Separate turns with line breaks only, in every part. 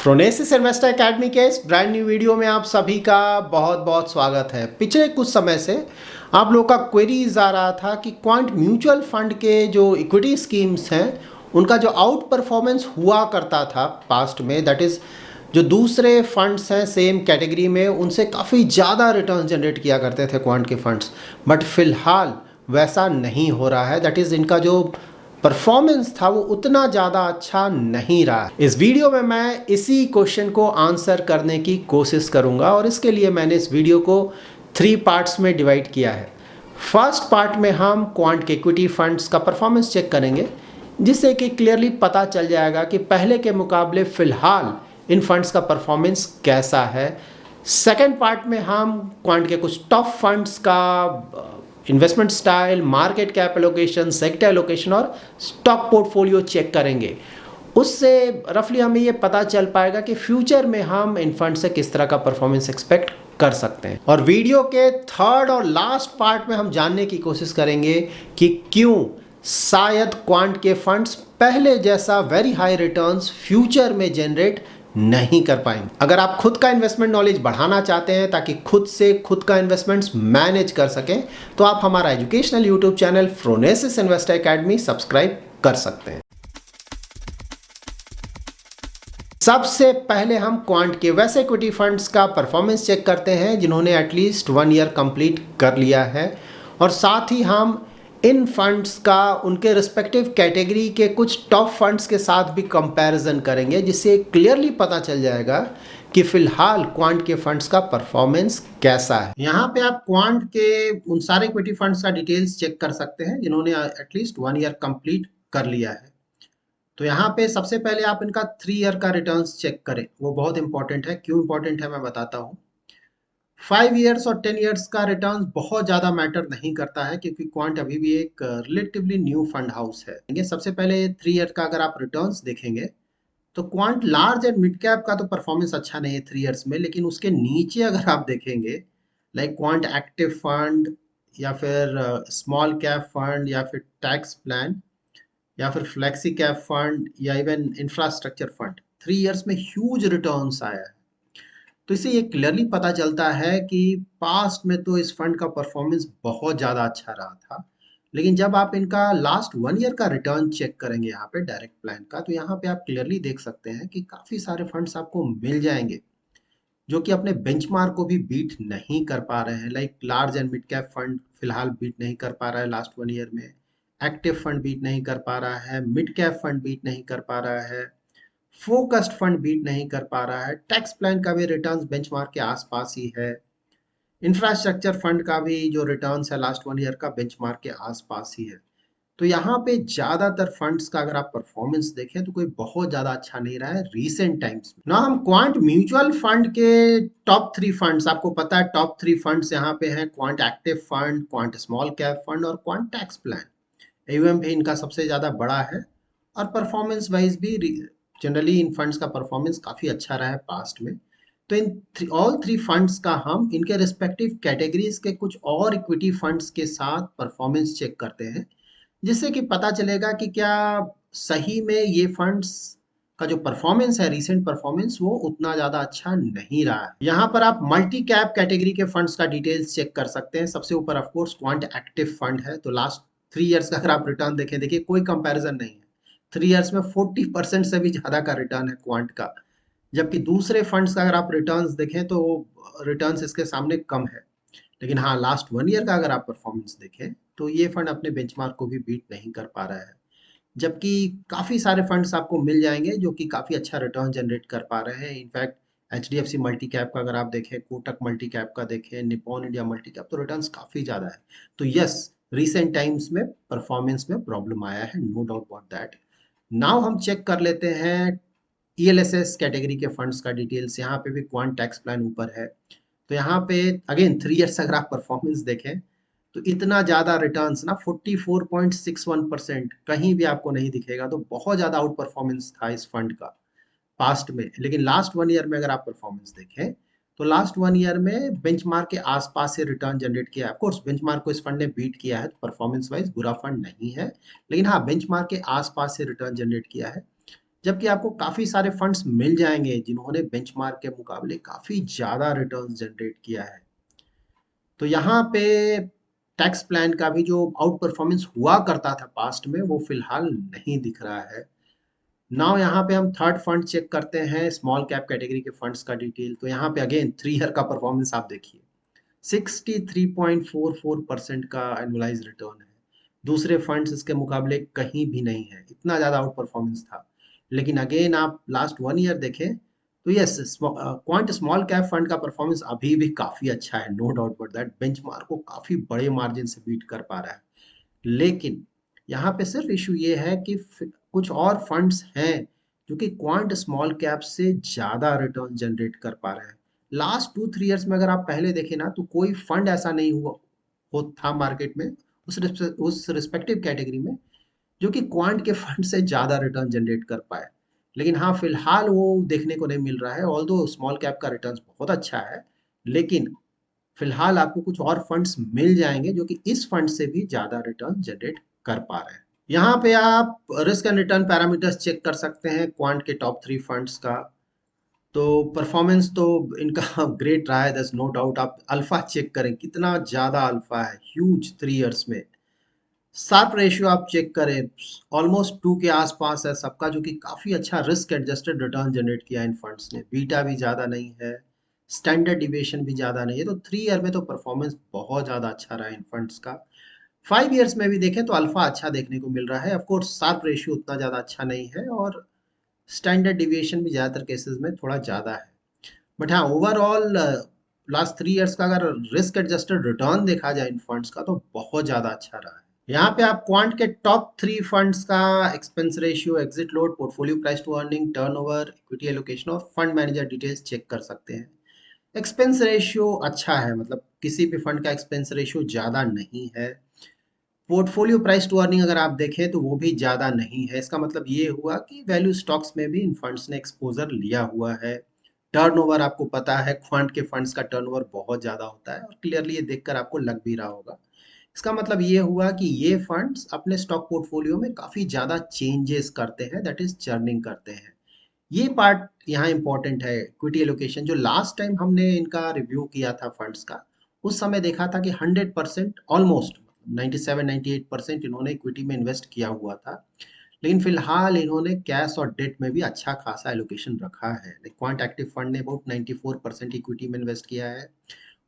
Phronesis Investor academy के इस brand new video में आप सभी का बहुत बहुत स्वागत है। पिछले कुछ समय से आप लोगों का क्वेरीज आ रहा था कि क्वांट म्यूचुअल फंड के जो इक्विटी स्कीम्स हैं उनका जो आउट परफॉर्मेंस हुआ करता था पास्ट में, दैट इज़ जो दूसरे फंड्स हैं सेम कैटेगरी में उनसे काफ़ी ज़्यादा रिटर्न जनरेट किया करते थे क्वांट के फंड्स, बट फिलहाल वैसा नहीं हो रहा है। दैट इज़ इनका जो परफॉर्मेंस था वो उतना ज़्यादा अच्छा नहीं रहा। इस वीडियो में मैं इसी क्वेश्चन को आंसर करने की कोशिश करूंगा और इसके लिए मैंने इस वीडियो को 3 पार्ट्स में डिवाइड किया है। फर्स्ट पार्ट में हम क्वांट के इक्विटी फंड्स का परफॉर्मेंस चेक करेंगे, जिससे कि क्लियरली पता चल जाएगा कि पहले के मुकाबले फ़िलहाल इन फंड्स का परफॉर्मेंस कैसा है। सेकेंड पार्ट में हम क्वांट के कुछ टॉप फंड्स का investment style, market cap allocation, sector allocation और स्टॉक पोर्टफोलियो चेक करेंगे। उससे रफली हमें ये पता चल पाएगा कि फ्यूचर में हम इन फंड से किस तरह का परफॉर्मेंस एक्सपेक्ट कर सकते हैं। और वीडियो के थर्ड और लास्ट पार्ट में हम जानने की कोशिश करेंगे कि क्यों शायद क्वांट के फंड्स पहले जैसा वेरी हाई रिटर्न्स फ्यूचर में जनरेट नहीं कर पाएंगे। अगर आप खुद का इन्वेस्टमेंट नॉलेज बढ़ाना चाहते हैं ताकि खुद से खुद का इन्वेस्टमेंट्स मैनेज कर सकें, तो आप हमारा educational YouTube channel Phronesis Investor Academy subscribe कर सकते हैं। सबसे पहले हम क्वांट के वैसे इक्विटी फंड्स का परफॉर्मेंस चेक करते हैं जिन्होंने एटलीस्ट 1 ईयर कंप्लीट कर लिया है, और साथ ही हम इन फंड्स का उनके रिस्पेक्टिव कैटेगरी के कुछ टॉप फंड्स के साथ भी कंपैरिजन करेंगे, जिससे क्लियरली पता चल जाएगा कि फिलहाल क्वांट के फंड्स का परफॉर्मेंस कैसा है। यहाँ पे आप क्वांट के उन सारे इक्विटी फंड्स का डिटेल्स चेक कर सकते हैं जिन्होंने एटलीस्ट 1 ईयर कंप्लीट कर लिया है। तो यहाँ पे सबसे पहले आप इनका 3 ईयर का रिटर्न्स चेक करें, वो बहुत इंपॉर्टेंट है। क्यों इंपॉर्टेंट है मैं बताता हूँ। 5 ईयर्स और 10 ईयर्स का रिटर्न बहुत ज़्यादा मैटर नहीं करता है, क्योंकि क्वांट अभी भी एक रिलेटिवली न्यू फंड हाउस है। सबसे पहले 3 ईयर का अगर आप रिटर्न्स देखेंगे तो quant large and mid cap का तो परफॉर्मेंस अच्छा नहीं है 3 ईयर्स में, लेकिन उसके नीचे अगर आप देखेंगे लाइक क्वांट एक्टिव फंड या फिर स्मॉल कैप फंड या फिर टैक्स प्लान या फिर फ्लेक्सी कैप फंड या इवन इंफ्रास्ट्रक्चर फंड, 3 ईयर्स में ह्यूज रिटर्न्स आया है। तो इससे ये क्लियरली पता चलता है कि पास्ट में तो इस फंड का परफॉर्मेंस बहुत ज़्यादा अच्छा रहा था, लेकिन जब आप इनका लास्ट 1 ईयर का रिटर्न चेक करेंगे यहाँ पे डायरेक्ट प्लान का, तो यहाँ पे आप क्लियरली देख सकते हैं कि काफ़ी सारे फंड्स आपको मिल जाएंगे जो कि अपने बेंचमार्क को भी बीट नहीं कर पा रहे हैं। Like large and mid cap fund फिलहाल बीट नहीं कर पा रहा है लास्ट 1 ईयर में, एक्टिव फंड बीट नहीं कर पा रहा है, मिड कैप फंड बीट नहीं कर पा रहा है, फोकस्ड फंड बीट नहीं कर पा रहा है, टैक्स प्लान का भी रिटर्न्स बेंचमार्क के आसपास ही है, इंफ्रास्ट्रक्चर फंड का भी जो रिटर्न्स है लास्ट 1 ईयर का बेंचमार्क के आसपास ही है। तो यहाँ पे ज्यादातर फंड्स का अगर आप परफॉर्मेंस देखें तो कोई बहुत ज्यादा अच्छा नहीं रहा है रीसेंट टाइम्स में ना। हम क्वांट म्यूचुअल फंड के टॉप 3 फंड्स, आपको पता है टॉप 3 फंड्स यहाँ पे हैं, quant active fund, quant small cap fund और क्वांट टैक्स प्लान। एयूएम भी इनका सबसे ज्यादा बड़ा है और परफॉर्मेंस वाइज भी जनरली इन फंड्स का परफॉर्मेंस काफी अच्छा रहा है पास्ट में। तो इन ऑल 3 फंड्स का हम इनके रिस्पेक्टिव कैटेगरीज के कुछ और इक्विटी फंड्स के साथ परफॉर्मेंस चेक करते हैं, जिससे कि पता चलेगा कि क्या सही में ये फंड्स का जो परफॉर्मेंस है, रीसेंट परफॉर्मेंस, वो उतना ज़्यादा अच्छा नहीं रहा है। यहाँ पर आप मल्टी कैप कैटेगरी के फंड्स का डिटेल्स चेक कर सकते हैं। सबसे ऊपर of course quant active fund है। तो लास्ट 3 इयर्स का अगर आप रिटर्न देखें, देखिए कोई कंपैरिजन नहीं है। 3 इयर्स में 40% से भी ज़्यादा का रिटर्न है क्वांट का, जबकि दूसरे फंड्स का अगर आप रिटर्न्स देखें तो रिटर्न्स इसके सामने कम है। लेकिन हाँ, लास्ट 1 ईयर का अगर आप परफॉर्मेंस देखें तो ये फंड अपने बेंचमार्क को भी बीट नहीं कर पा रहा है। जबकि काफ़ी सारे फंड्स आपको मिल जाएंगे जो कि काफ़ी अच्छा रिटर्न जनरेट कर पा रहे हैं। इनफैक्ट एचडीएफसी मल्टी कैप का अगर आप देखें, कोटक मल्टी कैप का देखें, निप्पॉन इंडिया मल्टी कैप, तो रिटर्न्स काफ़ी ज़्यादा है। तो यस, रिसेंट टाइम्स में परफॉर्मेंस में प्रॉब्लम आया है, no doubt about that. Now हम चेक कर लेते हैं ईएलएसएस कैटेगरी के फंड्स का डिटेल्स। यहाँ पे भी क्वांट टैक्स प्लान ऊपर है। तो यहाँ पे अगेन 3 इयर्स अगर आप परफॉर्मेंस देखें तो इतना ज़्यादा रिटर्न्स ना 44.61% कहीं भी आपको नहीं दिखेगा। तो बहुत ज़्यादा आउट परफॉर्मेंस था इस फंड का पास्ट में। लेकिन लास्ट 1 ईयर में अगर आप परफॉर्मेंस देखें तो लास्ट 1 ईयर में बेंचमार्क के आसपास से रिटर्न जनरेट किया है। ऑफकोर्स बेंचमार्क को इस फंड ने बीट किया है, तो परफॉर्मेंस वाइज बुरा फंड नहीं है, लेकिन हाँ बेंचमार्क के आसपास से रिटर्न जनरेट किया है। जबकि आपको काफ़ी सारे फंड्स मिल जाएंगे जिन्होंने बेंचमार्क के मुकाबले काफ़ी ज़्यादा रिटर्न्स जनरेट किया है। तो यहाँ पे टैक्स प्लान का भी जो आउट परफॉर्मेंस हुआ करता था पास्ट में, वो फिलहाल नहीं दिख रहा है। नाउ यहाँ पे हम थर्ड फंड चेक करते हैं, स्मॉल कैप कैटेगरी के फंड्स का डिटेल। तो यहाँ पे अगेन 3 ईयर का परफॉर्मेंस आप देखिए, 63.44% का एनुअलाइज रिटर्न है। दूसरे फंड्स इसके मुकाबले कहीं भी नहीं है, इतना ज़्यादा आउट परफॉर्मेंस था। लेकिन अगेन आप लास्ट 1 ईयर देखें तो yes, Quant small cap fund का परफॉर्मेंस अभी भी काफ़ी अच्छा है, no doubt but that benchmark को काफ़ी बड़े मार्जिन से बीट कर पा रहा है। लेकिन यहाँ पे सिर्फ इशू ये है कि कुछ और फंड्स हैं जो कि क्वांट स्मॉल कैप से ज़्यादा रिटर्न जनरेट कर पा रहे हैं। लास्ट 2-3 ईयर्स में अगर आप पहले देखें ना, तो कोई फंड ऐसा नहीं हुआ हो था मार्केट में उस रिस्पेक्टिव कैटेगरी में जो कि क्वांट के फंड से ज़्यादा रिटर्न जनरेट कर पाए। लेकिन हाँ, फिलहाल वो देखने को नहीं मिल रहा है। ऑल्दो स्मॉल कैप का रिटर्न बहुत अच्छा है, लेकिन फिलहाल आपको कुछ और फंड्स मिल जाएंगे जो कि इस फंड से भी ज़्यादा रिटर्न जनरेट कर पा रहे हैं। यहाँ पे आप risk and return parameters check कर सकते हैं क्वांट के टॉप 3 फंड्स का। तो परफॉर्मेंस तो इनका ग्रेट रहा है, दस नो डाउट। आप अल्फा चेक करें, कितना ज़्यादा अल्फा है, ह्यूज 3 ईयर्स में। शार्प रेशियो आप चेक करें, ऑलमोस्ट 2 के आसपास है सबका, जो कि काफ़ी अच्छा रिस्क एडजस्टेड रिटर्न जनरेट किया इन फंड्स ने। बीटा भी ज़्यादा नहीं है, स्टैंडर्ड डिविएशन भी ज़्यादा नहीं है। तो 3 ईयर में तो परफॉर्मेंस बहुत ज़्यादा अच्छा रहा इन फंड्स का। 5 ईयर्स में भी देखें तो अल्फा अच्छा देखने को मिल रहा है। ऑफकोर्स शार्प रेशियो उतना ज़्यादा अच्छा नहीं है, और स्टैंडर्ड डिविएशन भी ज़्यादातर केसेस में थोड़ा ज़्यादा है। बट हाँ, ओवरऑल लास्ट 3 ईयर्स का अगर रिस्क एडजस्टेड रिटर्न देखा जाए इन फंड्स का, तो बहुत ज़्यादा अच्छा रहा है। यहाँ पे आप क्वांट के टॉप 3 फंड्स का expense ratio, exit load, portfolio price to earning, turnover, equity allocation और फंड मैनेजर डिटेल्स चेक कर सकते हैं। एक्सपेंस रेशियो अच्छा है, मतलब किसी भी फंड का एक्सपेंस रेशियो ज़्यादा नहीं है। पोर्टफोलियो प्राइस टू अर्निंग अगर आप देखें तो वो भी ज़्यादा नहीं है। इसका मतलब ये हुआ कि वैल्यू स्टॉक्स में भी इन फंड्स ने एक्सपोजर लिया हुआ है। टर्नओवर आपको पता है, क्वांट के फंड्स का टर्नओवर बहुत ज़्यादा होता है, और क्लियरली ये देखकर आपको लग भी रहा होगा। इसका मतलब ये हुआ कि ये फंड्स अपने स्टॉक पोर्टफोलियो में काफ़ी ज़्यादा चेंजेस करते हैं, दैट इज चर्निंग करते हैं। ये पार्ट यहाँ इंपॉर्टेंट है। इक्विटी एलोकेशन, जो लास्ट टाइम हमने इनका रिव्यू किया था फंड्स का, उस समय देखा था कि 100%, ऑलमोस्ट 97-98% इन्होंने इक्विटी में इन्वेस्ट किया हुआ था। लेकिन फिलहाल इन्होंने कैश और डेट में भी अच्छा खासा एलोकेशन रखा है। क्वांट एक्टिव फंड ने अबाउट 94% इक्विटी में इन्वेस्ट किया है।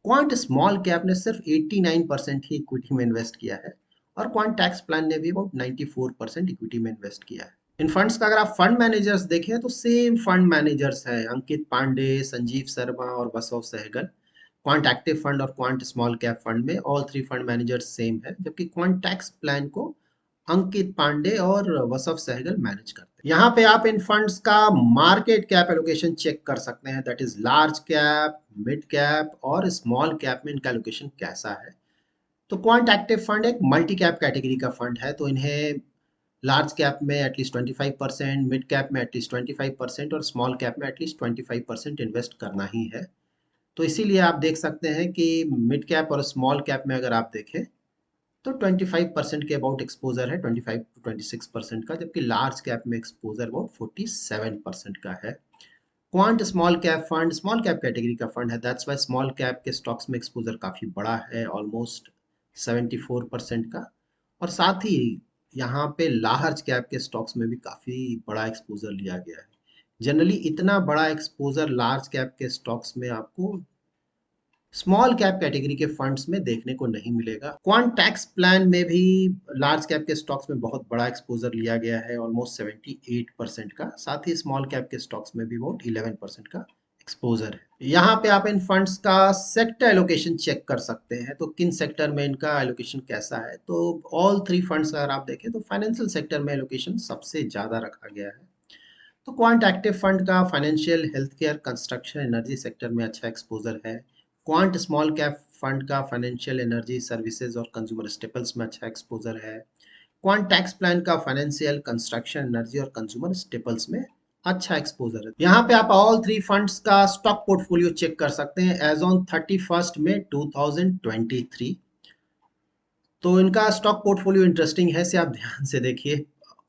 क्वांट स्मॉल कैप ने सिर्फ 89% ही इक्विटी में इन्वेस्ट किया है, और क्वांट टैक्स प्लान ने भी अबाउट 94% इक्विटी में इन्वेस्ट किया है। इन फंड्स का अगर आप फंड मैनेजर्स देखें तो सेम फंड मैनेजर्स हैं, अंकित पांडे, संजीव शर्मा और Basav Sehgal. Quant active fund और क्वांट स्मॉल कैप फंड में ऑल 3 फंड मैनेजर्स सेम है, जबकि क्वांट टैक्स प्लान को अंकित पांडे और वसव सहगल मैनेज करते हैं। यहाँ पे आप इन फंड्स का मार्केट कैप एलोकेशन चेक कर सकते हैं, that is large cap, mid cap और स्मॉल कैप में इनका एलोकेशन कैसा है। तो क्वांट एक्टिव फंड एक मल्टी कैप कैटेगरी का फंड है, तो इन्हें लार्ज कैप में एटलीस्ट 25%, मिड कैप में एटलीस्ट 25% और स्मॉल कैप में एटलीस्ट 25% इन्वेस्ट करना ही है। तो इसीलिए आप देख सकते हैं कि मिड कैप और स्मॉल कैप में अगर आप देखें तो 25% के अबाउट एक्सपोजर है, 25 to 26% का, जबकि लार्ज कैप में एक्सपोजर अबाउट 47% का है। Quant small cap fund small cap category का फंड है, दैट्स वाई स्मॉल कैप के स्टॉक्स में एक्सपोजर काफ़ी बड़ा है, ऑलमोस्ट 74% का। और साथ ही यहाँ पे लार्ज कैप के स्टॉक्स में भी काफ़ी बड़ा एक्सपोजर लिया गया है। जनरली इतना बड़ा एक्सपोजर लार्ज कैप के स्टॉक्स में आपको स्मॉल कैप कैटेगरी के फंड्स में देखने को नहीं मिलेगा। क्वांट टैक्स प्लान में भी लार्ज कैप के स्टॉक्स में बहुत बड़ा एक्सपोजर लिया गया है, ऑलमोस्ट 78% का। साथ ही स्मॉल कैप के स्टॉक्स में भी अबाउट 11% का एक्सपोजर है। यहाँ पे आप इन फंड्स का सेक्टर एलोकेशन चेक कर सकते हैं, तो किन सेक्टर में इनका एलोकेशन कैसा है। तो ऑल 3 फंड्स अगर आप देखें तो फाइनेंशियल सेक्टर में एलोकेशन सबसे ज़्यादा रखा गया है। तो क्वांट एक्टिव फंड का financial, health care, construction, energy sector में अच्छा एक्सपोजर है। क्वांट स्मॉल कैप फंड का फाइनेंशियल, एनर्जी, सर्विसेज और कंज्यूमर स्टेपल्स में अच्छा एक्सपोजर है। क्वांट टैक्स प्लान का फाइनेंशियल, कंस्ट्रक्शन, एनर्जी और कंज्यूमर स्टेपल्स में अच्छा एक्सपोजर है। यहाँ पे आप ऑल 3 फंड्स का स्टॉक पोर्टफोलियो चेक कर सकते हैं एज ऑन 31 मई 2023। तो इनका स्टॉक पोर्टफोलियो इंटरेस्टिंग है, से आप ध्यान से देखिए।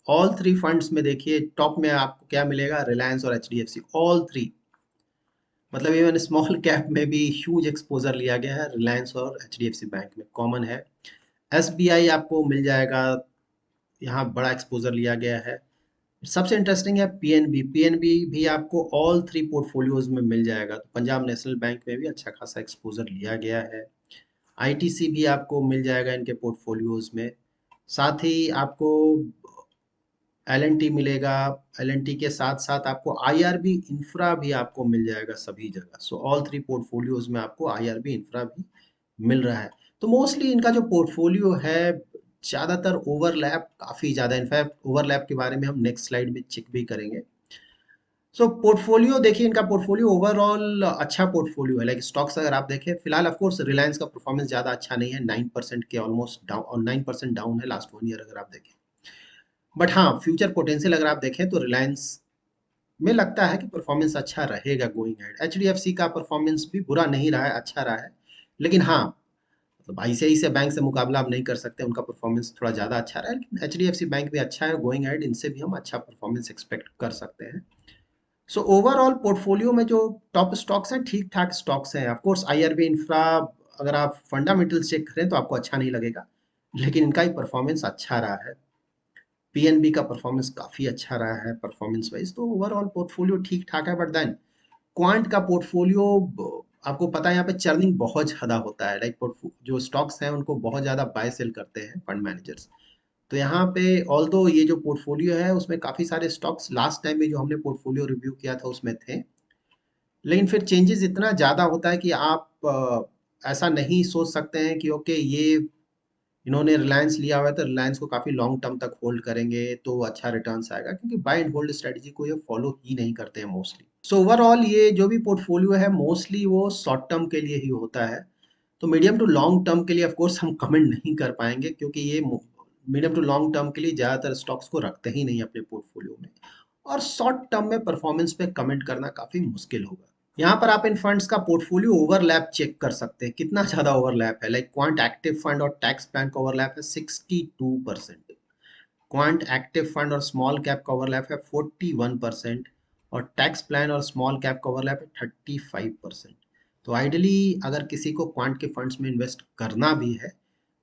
ऑल थ्री फंड्स में देखिए टॉप में आपको क्या मिलेगा, रिलायंस और एचडीएफसी, ऑल थ्री। मतलब इवन स्मॉल कैप में भी ह्यूज एक्सपोजर लिया गया है, रिलायंस और एचडीएफसी बैंक में कॉमन है। एसबीआई आपको मिल जाएगा, यहाँ बड़ा एक्सपोजर लिया गया है। सबसे इंटरेस्टिंग है पीएनबी, पीएनबी भी आपको ऑल थ्री पोर्टफोलियोज में मिल जाएगा। तो पंजाब नेशनल बैंक में भी अच्छा खासा एक्सपोजर लिया गया है। आईटीसी भी आपको मिल जाएगा इनके पोर्टफोलियोज में। साथ ही आपको एलएनटी मिलेगा, एलएनटी के साथ साथ आपको आईआरबी इंफ्रा भी आपको मिल जाएगा सभी जगह। सो ऑल थ्री पोर्टफोलियोज में आपको आईआरबी इंफ्रा भी मिल रहा है। तो मोस्टली इनका जो पोर्टफोलियो है ज़्यादातर ओवरलैप काफ़ी ज़्यादा, इनफैक्ट ओवरलैप के बारे में हम नेक्स्ट स्लाइड में चेक भी करेंगे। सो पोर्टफोलियो देखिए, इनका पोर्टफोलियो ओवरऑल अच्छा पोर्टफोलियो है। लाइक स्टॉक्स अगर आप देखें, फिलहाल ऑफ कोर्स रिलायंस का परफॉर्मेंस ज़्यादा अच्छा नहीं है, 9% के ऑलमोस्ट डाउन, और 9% डाउन है लास्ट 1 ईयर अगर आप देखें। बट हाँ, फ्यूचर पोटेंशियल अगर आप देखें तो रिलायंस में लगता है कि परफॉर्मेंस अच्छा रहेगा गोइंग एड। एचडीएफसी का परफॉर्मेंस भी बुरा नहीं रहा है, अच्छा रहा है। लेकिन हाँ, मतलब आईसीआईसीआई बैंक से मुकाबला आप नहीं कर सकते, उनका परफॉर्मेंस थोड़ा ज़्यादा अच्छा रहा है। लेकिन एचडीएफसी बैंक भी अच्छा है गोइंग एड, इनसे भी हम अच्छा परफॉर्मेंस एक्सपेक्ट कर सकते हैं। सो ओवरऑल पोर्टफोलियो में जो टॉप स्टॉक्स हैं ठीक ठाक स्टॉक्स हैं। ऑफ कोर्स आईआरबी इंफ्रा अगर आप फंडामेंटल्स चेक करें तो आपको अच्छा नहीं लगेगा, लेकिन इनका ही परफॉर्मेंस अच्छा रहा है। पीएनबी का परफॉर्मेंस काफ़ी अच्छा रहा है परफॉर्मेंस वाइज। तो ओवरऑल पोर्टफोलियो ठीक ठाक है। बट देन क्वांट का पोर्टफोलियो, आपको पता है यहाँ पे चर्निंग बहुत ज़्यादा होता है। लाइक जो स्टॉक्स हैं उनको बहुत ज़्यादा बाय सेल करते हैं फंड मैनेजर्स। तो यहाँ पे ऑल्दो ये जो पोर्टफोलियो है उसमें काफ़ी सारे स्टॉक्स लास्ट टाइम में जो हमने पोर्टफोलियो रिव्यू किया था उसमें थे, लेकिन फिर चेंजेस इतना ज़्यादा होता है कि आप ऐसा नहीं सोच सकते हैं कि ओके ये इन्होंने रिलायंस लिया हुआ है तो रिलायंस को काफ़ी लॉन्ग टर्म तक होल्ड करेंगे तो अच्छा रिटर्न्स आएगा, क्योंकि बाय एंड होल्ड स्ट्रेटजी को ये फॉलो ही नहीं करते हैं मोस्टली। सो ओवरऑल ये जो भी पोर्टफोलियो है मोस्टली वो शॉर्ट टर्म के लिए ही होता है। तो मीडियम टू लॉन्ग टर्म के लिए ऑफ कोर्स हम कमेंट नहीं कर पाएंगे, क्योंकि ये मीडियम टू लॉन्ग टर्म के लिए ज़्यादातर स्टॉक्स को रखते ही नहीं अपने पोर्टफोलियो में, और शॉर्ट टर्म में परफॉर्मेंस पे कमेंट करना काफ़ी मुश्किल होगा। यहाँ पर आप इन फंड्स का पोर्टफोलियो ओवरलैप चेक कर सकते हैं, कितना ज़्यादा ओवरलैप है। लाइक क्वांट एक्टिव फंड और टैक्स प्लान का ओवरलैप है 62%, क्वांट एक्टिव फंड और स्मॉल कैप का ओवरलैप है 41%, और टैक्स प्लान और स्मॉल कैप का ओवरलैप है 35%। तो आइडियली अगर किसी को क्वांट के फंड्स में इन्वेस्ट करना भी है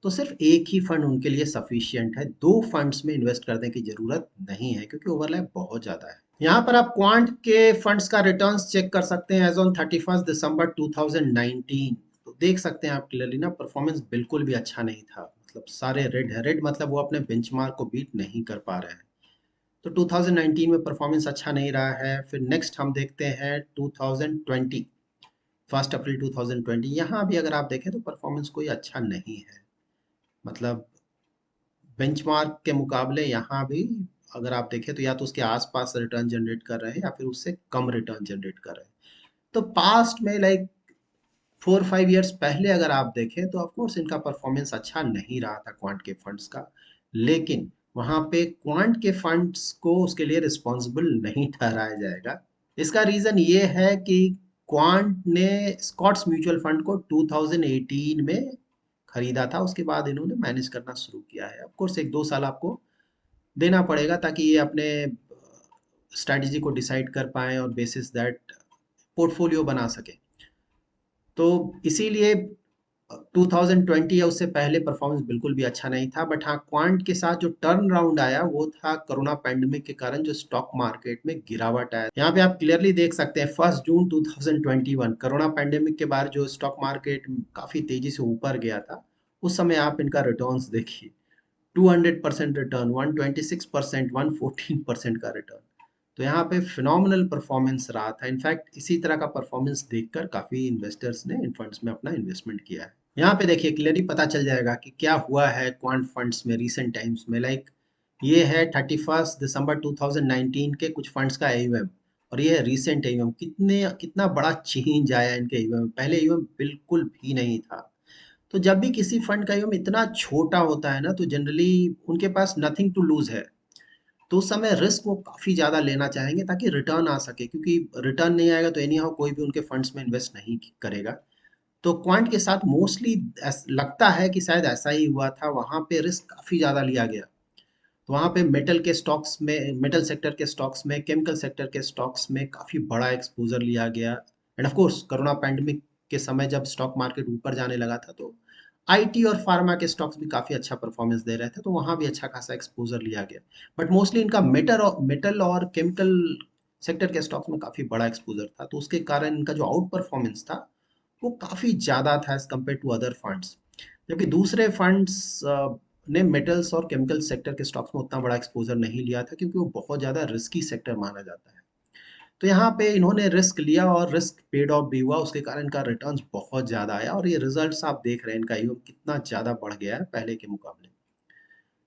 तो सिर्फ एक ही फंड उनके लिए सफिशियंट है, दो फंड्स में इन्वेस्ट करने की जरूरत नहीं है, क्योंकि ओवरलैप बहुत ज़्यादा है। यहाँ पर आप क्वांट के फंड्स का रिटर्न्स चेक कर सकते हैं एज ऑन 31 दिसंबर 2019। तो देख सकते हैं आप क्लियरली ना, परफॉर्मेंस बिल्कुल भी अच्छा नहीं था। मतलब सारे रेड है, रेड मतलब वो अपने बेंचमार्क को बीट नहीं कर पा रहे हैं। तो 2019 में परफॉर्मेंस अच्छा नहीं रहा है। फिर नेक्स्ट हम देखते हैं 2020, 1 अप्रैल 2020। यहाँ भी अगर आप देखें तो परफॉर्मेंस कोई अच्छा नहीं है। मतलब बेंचमार्क के मुकाबले यहाँ भी अगर आप देखें तो या तो उसके आसपास रिटर्न जनरेट कर रहे हैं या फिर उससे कम रिटर्न जनरेट कर रहे हैं। तो पास्ट में लाइक 4-5 ईयर्स पहले अगर आप देखें तो ऑफकोर्स इनका परफॉर्मेंस अच्छा नहीं रहा था क्वांट के फंड्स का, लेकिन वहां पे क्वांट के फंड्स को उसके लिए रिस्पॉन्सिबल नहीं ठहराया जाएगा। इसका रीजन ये है कि क्वांट ने स्कॉट्स म्यूचुअल फंड को 2018 में खरीदा था, उसके बाद इन्होंने मैनेज करना शुरू किया है। ऑफ कोर्स 1-2 साल आपको देना पड़ेगा ताकि ये अपने स्ट्रैटेजी को डिसाइड कर पाएँ और बेसिस दैट पोर्टफोलियो बना सकें। तो इसीलिए 2020 या उससे पहले परफॉर्मेंस बिल्कुल भी अच्छा नहीं था। बट हाँ, क्वांट के साथ जो टर्न राउंड आया वो था कोरोना पैंडेमिक के कारण, जो स्टॉक मार्केट में गिरावट आया। यहाँ पे आप क्लियरली देख सकते हैं 1 जून 2021 कोरोना पैंडेमिक के बाद जो स्टॉक मार्केट काफी तेजी से ऊपर गया था, उस समय आप इनका रिटर्न्स देखिए, 200% रिटर्न, 126%, 114% का रिटर्न। तो यहाँ पे फिनोमिनल परफॉर्मेंस रहा था। इनफैक्ट इसी तरह का परफॉर्मेंस देखकर काफी इन्वेस्टर्स ने इन फंड्स में अपना इन्वेस्टमेंट किया है। यहाँ पे देखिए क्लियरली पता चल जाएगा कि क्या हुआ है क्वांट फंड्स में रिसेंट टाइम्स में। लाइक ये है 31 दिसंबर 2019 के कुछ फंड्स का एयूएम, और ये है रिसेंट एयूएम। कितना बड़ा चेंज आया इनके एयूएम में। पहले एयूएम बिल्कुल भी नहीं था। तो जब भी किसी फंड का एयूएम इतना छोटा होता है ना, तो जनरली उनके पास नथिंग टू लूज है, तो उस समय रिस्क वो काफ़ी ज़्यादा लेना चाहेंगे ताकि रिटर्न आ सके, क्योंकि रिटर्न नहीं आएगा तो एनी हाउ कोई भी उनके फंड्स में इन्वेस्ट नहीं करेगा। तो क्वांट के साथ मोस्टली लगता है कि शायद ऐसा ही हुआ था, वहाँ पे रिस्क काफ़ी ज़्यादा लिया गया। तो वहाँ पे मेटल के स्टॉक्स में, मेटल सेक्टर के स्टॉक्स में, केमिकल सेक्टर के स्टॉक्स में काफ़ी बड़ा एक्सपोजर लिया गया। End of course corona pandemic के समय जब स्टॉक मार्केट ऊपर जाने लगा था तो आईटी और फार्मा के स्टॉक्स भी काफ़ी अच्छा परफॉर्मेंस दे रहे थे, तो वहाँ भी अच्छा खासा एक्सपोजर लिया गया। बट मोस्टली इनका मेटल और केमिकल सेक्टर के स्टॉक्स में काफ़ी बड़ा एक्सपोजर था, तो उसके कारण इनका जो आउट परफॉर्मेंस था वो काफ़ी ज़्यादा था as compare to other funds. जबकि दूसरे फंड्स ने मेटल्स और केमिकल सेक्टर के स्टॉक्स में उतना बड़ा एक्सपोजर नहीं लिया था, क्योंकि वो बहुत ज़्यादा रिस्की सेक्टर माना जाता है। तो यहाँ पे इन्होंने रिस्क लिया और रिस्क पेड ऑफ भी हुआ, उसके कारण इनका रिटर्न्स बहुत ज़्यादा आया और ये रिजल्ट्स आप देख रहे हैं, इनका ईओएम कितना ज़्यादा बढ़ गया है पहले के मुकाबले।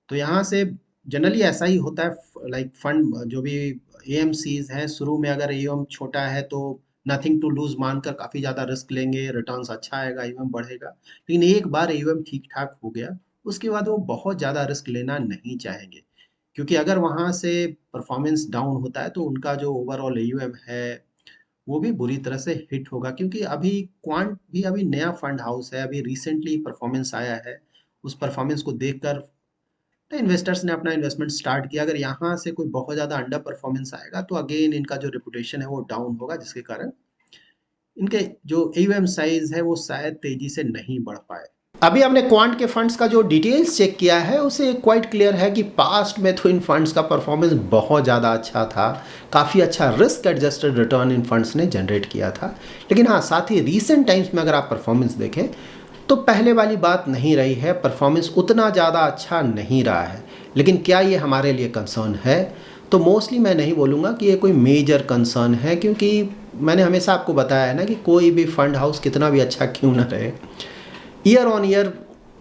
तो यहाँ से जनरली ऐसा ही होता है, लाइक फंड जो भी एएमसीज हैं, शुरू में अगर ईओएम छोटा है तो नथिंग टू लूज मानकर काफ़ी ज़्यादा रिस्क लेंगे, रिटर्न्स अच्छा आएगा, ईओएम बढ़ेगा। लेकिन एक बार ईओएम ठीक ठाक हो गया, उसके बाद वो बहुत ज़्यादा रिस्क लेना नहीं चाहेंगे, क्योंकि अगर वहाँ से परफॉर्मेंस डाउन होता है तो उनका जो ओवरऑल ईओएम है वो भी बुरी तरह से हिट होगा। क्योंकि अभी क्वांट भी अभी नया फंड हाउस है, अभी रिसेंटली परफॉर्मेंस आया है, उस परफॉर्मेंस को देखकर तो इन्वेस्टर्स ने अपना इन्वेस्टमेंट स्टार्ट किया। अगर यहाँ से कोई बहुत ज़्यादा अंडर परफॉर्मेंस आएगा तो अगेन इनका जो रेपुटेशन है वो डाउन होगा, जिसके कारण इनके जो एयूएम साइज है वो शायद तेजी से नहीं बढ़ पाए। अभी हमने क्वांट के फंड्स का जो डिटेल्स चेक किया है उसे क्वाइट क्लियर है कि पास्ट में तो इन फंड्स का परफॉर्मेंस बहुत ज़्यादा अच्छा था, काफ़ी अच्छा रिस्क एडजस्टेड रिटर्न इन फंड्स ने जनरेट किया था। लेकिन हाँ, साथ ही रीसेंट टाइम्स में अगर आप परफॉर्मेंस देखें तो पहले वाली बात नहीं रही है, परफॉर्मेंस उतना ज़्यादा अच्छा नहीं रहा है। लेकिन क्या ये हमारे लिए कंसर्न है? तो मोस्टली मैं नहीं बोलूँगा कि ये कोई मेजर कंसर्न है, क्योंकि मैंने हमेशा आपको बताया है ना कि कोई भी फंड हाउस कितना भी अच्छा क्यों ना रहे, ईयर ऑन ईयर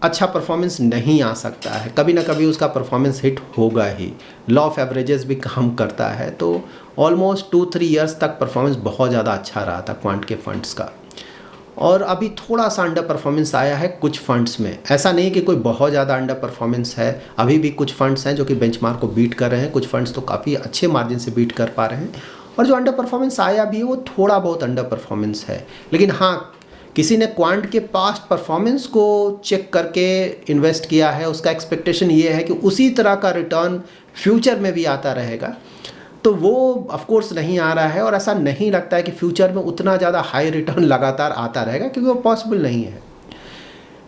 अच्छा परफॉर्मेंस नहीं आ सकता है, कभी ना कभी उसका परफॉर्मेंस हिट होगा ही। लॉ ऑफ एवरेजेस भी काम करता है। तो ऑलमोस्ट 2-3 ईयर्स तक परफॉर्मेंस बहुत ज़्यादा अच्छा रहा था क्वांट के फंड्स का, और अभी थोड़ा सा अंडर परफॉर्मेंस आया है कुछ फंड्स में। ऐसा नहीं कि कोई बहुत ज़्यादा अंडर परफॉर्मेंस है, अभी भी कुछ फंड्स हैं जो कि बेंचमार्क को बीट कर रहे हैं, कुछ फंड्स तो काफ़ी अच्छे मार्जिन से बीट कर पा रहे हैं, और जो अंडर परफॉर्मेंस आया भी है वो थोड़ा बहुत अंडर परफॉर्मेंस है। लेकिन हाँ, किसी ने क्वांट के पास्ट परफॉर्मेंस को चेक करके इन्वेस्ट किया है, उसका एक्सपेक्टेशन ये है कि उसी तरह का रिटर्न फ्यूचर में भी आता रहेगा, तो वो ऑफ कोर्स नहीं आ रहा है। और ऐसा नहीं लगता है कि फ्यूचर में उतना ज़्यादा हाई रिटर्न लगातार आता रहेगा, क्योंकि वो पॉसिबल नहीं है।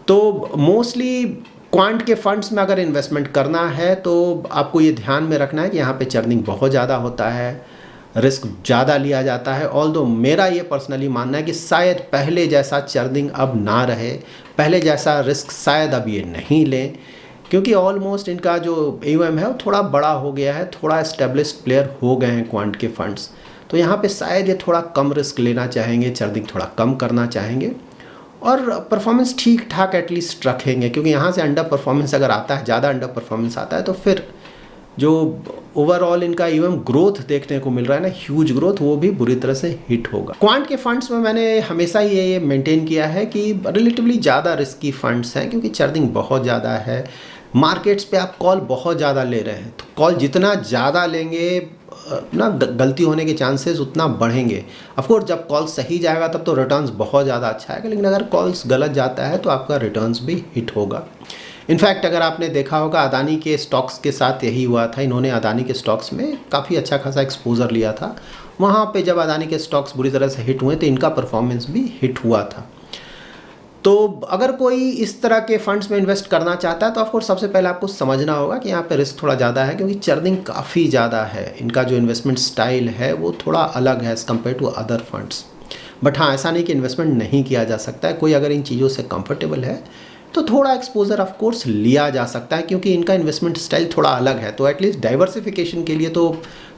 तो मोस्टली क्वांट के फंड्स में अगर इन्वेस्टमेंट करना है तो आपको ये ध्यान में रखना है कि यहाँ पे चर्निंग बहुत ज़्यादा होता है, रिस्क ज़्यादा लिया जाता है। ऑल्दो मेरा ये पर्सनली मानना है कि शायद पहले जैसा चर्निंग अब ना रहे, पहले जैसा रिस्क शायद अब ये नहीं लें, क्योंकि ऑलमोस्ट इनका जो एयूएम है वो थोड़ा बड़ा हो गया है, थोड़ा एस्टेब्लिश्ड प्लेयर हो गए हैं क्वांट के फंड्स। तो यहाँ पे शायद ये थोड़ा कम रिस्क लेना चाहेंगे, चर्निंग थोड़ा कम करना चाहेंगे, और परफॉर्मेंस ठीक ठाक एटलीस्ट रखेंगे। क्योंकि यहाँ से अंडर परफॉर्मेंस अगर आता है, ज़्यादा अंडर परफॉर्मेंस आता है, तो फिर जो ओवरऑल इनका इवन ग्रोथ देखने को मिल रहा है ना, ह्यूज ग्रोथ, वो भी बुरी तरह से हिट होगा। क्वांट के फंड्स में मैंने हमेशा ये मेंटेन किया है कि रिलेटिवली ज़्यादा रिस्की फंड्स हैं, क्योंकि चर्निंग बहुत ज़्यादा है, मार्केट्स पे आप कॉल बहुत ज़्यादा ले रहे हैं, तो कॉल जितना ज़्यादा लेंगे ना, गलती होने के चांसेस उतना बढ़ेंगे। ऑफकोर्स जब कॉल सही जाएगा तब तो रिटर्न्स बहुत ज़्यादा अच्छा आएगा, लेकिन अगर कॉल्स गलत जाता है तो आपका रिटर्न्स भी हिट होगा। इनफैक्ट अगर आपने देखा होगा अदानी के स्टॉक्स के साथ यही हुआ था, इन्होंने अदानी के स्टॉक्स में काफ़ी अच्छा खासा एक्सपोजर लिया था, वहाँ पे जब अदानी के स्टॉक्स बुरी तरह से हिट हुए तो इनका परफॉर्मेंस भी हिट हुआ था। तो अगर कोई इस तरह के फंड्स में इन्वेस्ट करना चाहता है तो ऑफकोर्स सबसे पहले आपको समझना होगा कि यहाँ पे रिस्क थोड़ा ज़्यादा है, क्योंकि चर्निंग काफ़ी ज़्यादा है, इनका जो इन्वेस्टमेंट स्टाइल है वो थोड़ा अलग है as compare to other funds. But हाँ, ऐसा नहीं कि इन्वेस्टमेंट नहीं किया जा सकता है, कोई अगर इन चीज़ों से कंफर्टेबल है तो थोड़ा एक्सपोजर ऑफ कोर्स लिया जा सकता है, क्योंकि इनका इन्वेस्टमेंट स्टाइल थोड़ा अलग है। तो एटलीस्ट डाइवर्सिफिकेशन के लिए तो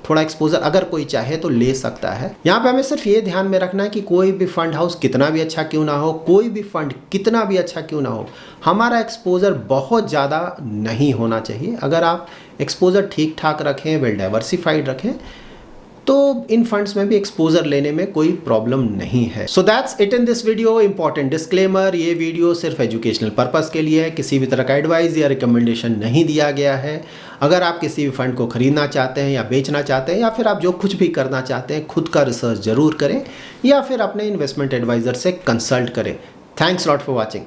थोड़ा एक्सपोजर अगर कोई चाहे तो ले सकता है। यहाँ पे हमें सिर्फ ये ध्यान में रखना है कि कोई भी फंड हाउस कितना भी अच्छा क्यों ना हो, कोई भी फंड कितना भी अच्छा क्यों ना हो, हमारा एक्सपोजर बहुत ज़्यादा नहीं होना चाहिए। अगर आप एक्सपोजर ठीक ठाक रखें, वेल डाइवर्सिफाइड रखें, तो इन फंड्स में भी एक्सपोजर लेने में कोई प्रॉब्लम नहीं है। So that's it in this video. Important disclaimer, ये वीडियो सिर्फ एजुकेशनल पर्पस के लिए है, किसी भी तरह का एडवाइस या रिकमेंडेशन नहीं दिया गया है। अगर आप किसी भी फंड को खरीदना चाहते हैं या बेचना चाहते हैं, या फिर आप जो कुछ भी करना चाहते हैं, खुद का रिसर्च जरूर करें या फिर अपने इन्वेस्टमेंट एडवाइजर से कंसल्ट करें। Thanks lot for watching.